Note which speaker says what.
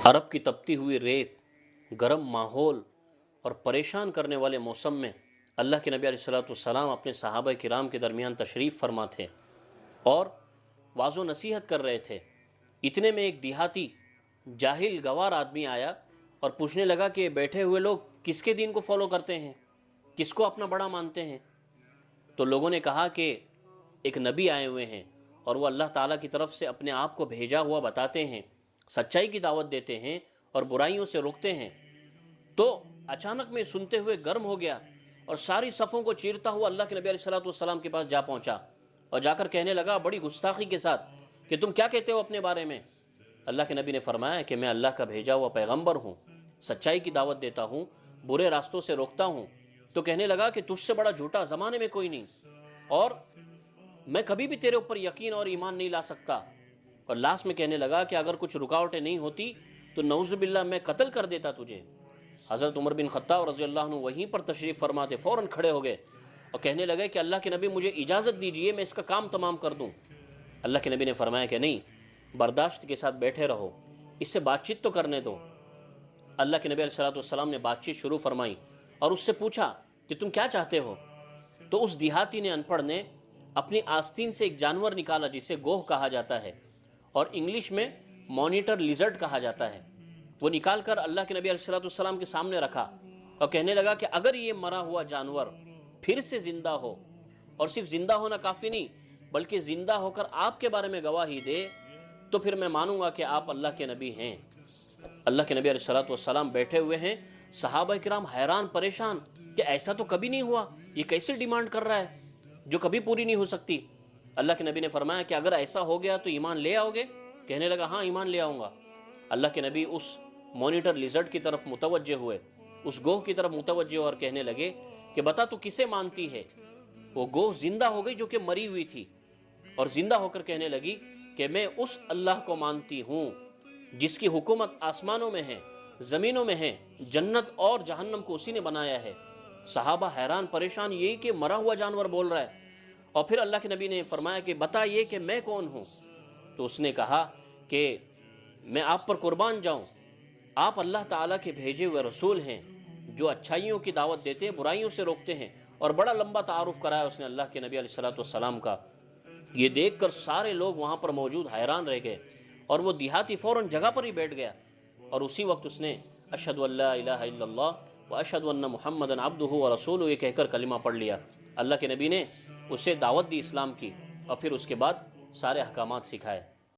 Speaker 1: عرب کی تپتی ہوئی ریت، گرم ماحول اور پریشان کرنے والے موسم میں اللہ کے نبی علیہ السلام اپنے صحابہ کرام کے درمیان تشریف فرما تھے اور واعظ و نصیحت کر رہے تھے۔ اتنے میں ایک دیہاتی جاہل گوار آدمی آیا اور پوچھنے لگا کہ بیٹھے ہوئے لوگ کس کے دین کو فالو کرتے ہیں، کس کو اپنا بڑا مانتے ہیں؟ تو لوگوں نے کہا کہ ایک نبی آئے ہوئے ہیں اور وہ اللہ تعالیٰ کی طرف سے اپنے آپ کو بھیجا ہوا بتاتے ہیں، سچائی کی دعوت دیتے ہیں اور برائیوں سے روکتے ہیں۔ تو اچانک میں سنتے ہوئے گرم ہو گیا اور ساری صفوں کو چیرتا ہوا اللہ کے نبی علیہ السلام کے پاس جا پہنچا اور جا کر کہنے لگا بڑی گستاخی کے ساتھ کہ تم کیا کہتے ہو اپنے بارے میں؟ اللہ کے نبی نے فرمایا کہ میں اللہ کا بھیجا ہوا پیغمبر ہوں، سچائی کی دعوت دیتا ہوں، برے راستوں سے روکتا ہوں۔ تو کہنے لگا کہ تجھ سے بڑا جھوٹا زمانے میں کوئی نہیں، اور میں کبھی بھی تیرے اوپر یقین اور ایمان نہیں لا سکتا۔ اور لاسٹ میں کہنے لگا کہ اگر کچھ رکاوٹیں نہیں ہوتی تو نعوذ باللہ میں قتل کر دیتا تجھے۔ حضرت عمر بن خطاب رضی اللہ عنہ وہیں پر تشریف فرماتے فوراً کھڑے ہو گئے اور کہنے لگے کہ اللہ کے نبی مجھے اجازت دیجئے میں اس کا کام تمام کر دوں۔ اللہ کے نبی نے فرمایا کہ نہیں، برداشت کے ساتھ بیٹھے رہو، اس سے بات چیت تو کرنے دو۔ اللہ کے نبی علیہ السلام نے بات چیت شروع فرمائی اور اس سے پوچھا کہ تم کیا چاہتے ہو؟ تو اس دیہاتی نے، ان پڑھ نے، اپنی آستین سے ایک جانور نکالا جسے گوہ کہا جاتا ہے اور انگلش میں مانیٹر لیزرڈ کہا جاتا ہے۔ وہ نکال کر اللہ کے نبی علیہ السلام کے سامنے رکھا اور کہنے لگا کہ اگر یہ مرا ہوا جانور پھر سے زندہ ہو، اور صرف زندہ ہونا کافی نہیں بلکہ زندہ ہو کر آپ کے بارے میں گواہی دے، تو پھر میں مانوں گا کہ آپ اللہ کے نبی ہیں۔ اللہ کے نبی علیہ السلام بیٹھے ہوئے ہیں، صحابہ کرام حیران پریشان کہ ایسا تو کبھی نہیں ہوا، یہ کیسے ڈیمانڈ کر رہا ہے جو کبھی پوری نہیں ہو سکتی۔ اللہ کے نبی نے فرمایا کہ اگر ایسا ہو گیا تو ایمان لے آؤ گے؟ کہنے لگا ہاں ایمان لے آؤں گا۔ اللہ کے نبی اس مانیٹر لیزرڈ کی طرف متوجہ ہوئے، اس گوہ کی طرف متوجہ اور کہنے لگے کہ بتا تو کسے مانتی ہے؟ وہ گوہ زندہ ہو گئی جو کہ مری ہوئی تھی، اور زندہ ہو کر کہنے لگی کہ میں اس اللہ کو مانتی ہوں جس کی حکومت آسمانوں میں ہے، زمینوں میں ہے، جنت اور جہنم کو اسی نے بنایا ہے۔ صحابہ حیران پریشان، یہی کہ مرا ہوا جانور بول رہا ہے۔ اور پھر اللہ کے نبی نے فرمایا کہ بتا یہ کہ میں کون ہوں؟ تو اس نے کہا کہ میں آپ پر قربان جاؤں، آپ اللہ تعالیٰ کے بھیجے ہوئے رسول ہیں جو اچھائیوں کی دعوت دیتے ہیں، برائیوں سے روکتے ہیں۔ اور بڑا لمبا تعارف کرایا اس نے اللہ کے نبی علیہ السلام کا۔ یہ دیکھ کر سارے لوگ وہاں پر موجود حیران رہ گئے اور وہ دیہاتی فوراً جگہ پر ہی بیٹھ گیا، اور اسی وقت اس نے اشہد ان لا الہ الا اللہ و اشہد ان محمدًا عبدہ و رسولہ یہ کہہ کر کلمہ پڑھ لیا۔ اللہ کے نبی نے اسے دعوت دی اسلام کی اور پھر اس کے بعد سارے احکامات سکھائے۔